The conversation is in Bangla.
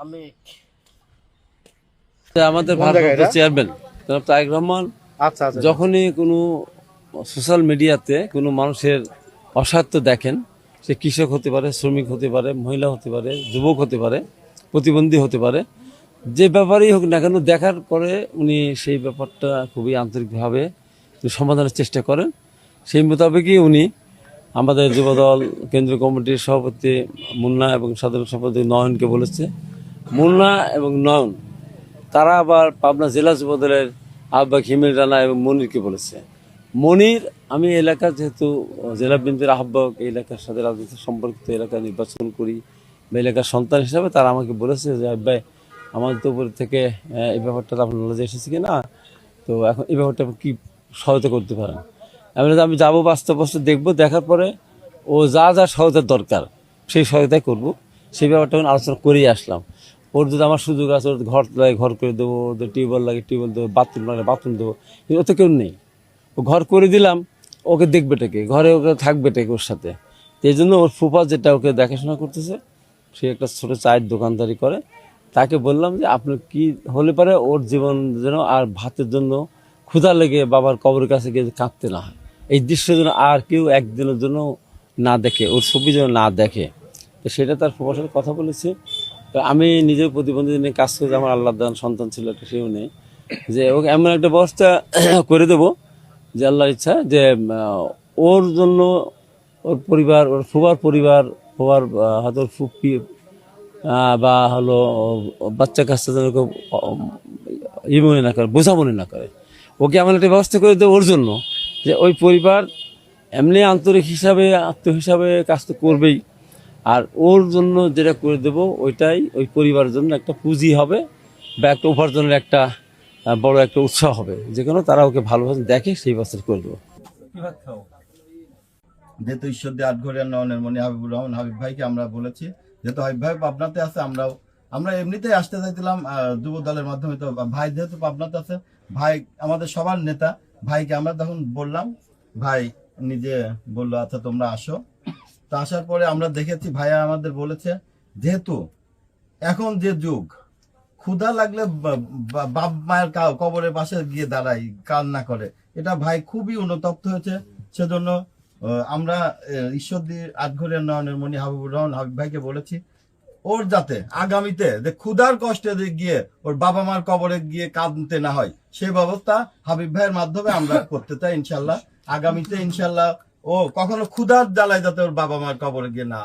আমি আমাদের ভারপ্রাপ্ত চেয়ারম্যান জনাব তারেক রহমান আচ্ছা আচ্ছা যখনই কোনো সোশ্যাল মিডিয়াতে কোনো মানুষের অসহায়ত্ব দেখেন, সে কৃষক হতে পারে, শ্রমিক হতে পারে, মহিলা হতে পারে, যুবক হতে পারে, প্রতিবন্ধী হতে পারে, যে ব্যাপারেই হোক না কেন, দেখার পরে উনি সেই ব্যাপারটা খুবই আন্তরিকভাবে সমাধানের চেষ্টা করেন। সেই মোতাবেকই উনি আমাদের যুবদল কেন্দ্রীয় কমিটির সভাপতি মুন্না এবং সাধারণ সম্পাদক নয়নকে বলেছে। মুন্না এবং নয়ন তারা আবার পাবনা জেলা যুবদলের আহ্বায়ক হিমেল রানা এবং মনিরকে বলেছে। মনির, আমি এলাকার যেহেতু জেলা বিএনপির আহ্বায়ক, এই এলাকার সাথে রাজনীতি সম্পর্কিত এলাকা নির্বাচন করি বা এলাকার সন্তান হিসাবে, তারা আমাকে বলেছে যে ভাই আমাদের তো উপর থেকে এই ব্যাপারটা আপনার নলেজে এসেছে কিনা, তো এখন এই ব্যাপারটা কি সহায়তা করতে পারেন। আমি যাবো বাস্তব দেখবো, দেখার পরে ও যা যা সহায়তার দরকার সেই সহায়তাই করবো। সেই ব্যাপারটা আলোচনা করেই আসলাম। ওর যদি আমার সুযোগ আছে, ওর ঘর লাগে ঘর করে দেবো, ওদের টিউবওয়েল লাগে টিউবওয়েল দেবো, বাথরুম লাগে বাথরুম দেবো, কিন্তু ওতে কেউ নেই। ও ঘর করে দিলাম, ওকে দেখবে টেকে, ঘরে ওকে থাকবে টেকে ওর সাথে। এই জন্য ওর ফুফা যেটা ওকে দেখাশোনা করতেছে, সে একটা ছোটো চায়ের দোকানদারি করে, তাকে বললাম যে আপনার কি হলে পারে ওর জীবন যেন আর ভাতের জন্য ক্ষুধা লেগে বাবার কবরের কাছে গিয়ে কাঁদতে না হয়, এই দৃশ্য যেন আর কেউ একদিনের জন্য না দেখে, ওর ছবি যেন না দেখে। তো সেটা তার ফুফার সাথে কথা বলেছি। তো আমি নিজের প্রতিবন্ধী নিয়ে কাজ করি, আমার আল্লাহ দান সন্তান ছিল একটা, সেও নেই, যে ওকে এমন একটা ব্যবস্থা করে দেবো যে আল্লাহর ইচ্ছা যে ওর জন্য ওর পরিবার, ওর ফুবার পরিবার, ফুবার হয়তো ওর ফুপি বা হলো বাচ্চা কাচ্চা যেন ই মনে না করে, বোঝা মনে না করে, ওকে এমন একটা ব্যবস্থা করে দেবো ওর জন্য যে ওই পরিবার এমনি আন্তরিক হিসাবে, আত্মীয় হিসাবে কাজ তো করবেই, আর ওর জন্য যেটা করে দেবো ওইটাই ওই পরিবারের জন্য একটা পুঁজি হবে বা একটা উপার্জনের একটা বড় একটা উৎসাহ হবে, যে কোনো তারা ওকে ভালোভাবে দেখে সেই ব্যবস্থা করে দেবো। যেহেতু ঈশ্বরদী আটঘরিয়া নয়নের মণি হাবিবুর রহমান হাবিব ভাইকে আমরা বলেছি, যেহেতু হাবিব ভাই পাবনাতে আছে, আমরা এমনিতেই আসতে চাইছিলাম যুব দলের মাধ্যমে, তো ভাই যেহেতু পাবনাতে আছে, ভাই আমাদের সবার নেতা, ভাইকে আমরা তখন বললাম, ভাই নিজে বললো আচ্ছা তোমরা আসো। তো আসার পরে আমরা দেখেছি ভাইয়া আমাদের বলেছে, যেহেতু এখন যে যুগ, ক্ষুধা লাগলে বাপ মায়ের কবরের পাশে গিয়ে দাঁড়াই, কান্না করে, এটা ভাই খুবই অনুতপ্ত হয়েছে। সেজন্য আমরা ঈশ্বরদী আটঘরিয়া নয়নের মণি হাবিবুর রহমান হাবিব ভাইকে বলেছি, ওর যাতে আগামীতে যে ক্ষুধার কষ্টে গিয়ে ওর বাবা মার কবরে গিয়ে কাঁদতে না হয়, সেই ব্যবস্থা হাবিব ভাইয়ের মাধ্যমে আমরা করতে চাই ইনশাল্লাহ। আগামীতে ইনশাল্লাহ ও কখনো ক্ষুধার জ্বালায় যাতে ওর বাবা মার কবরে গিয়ে না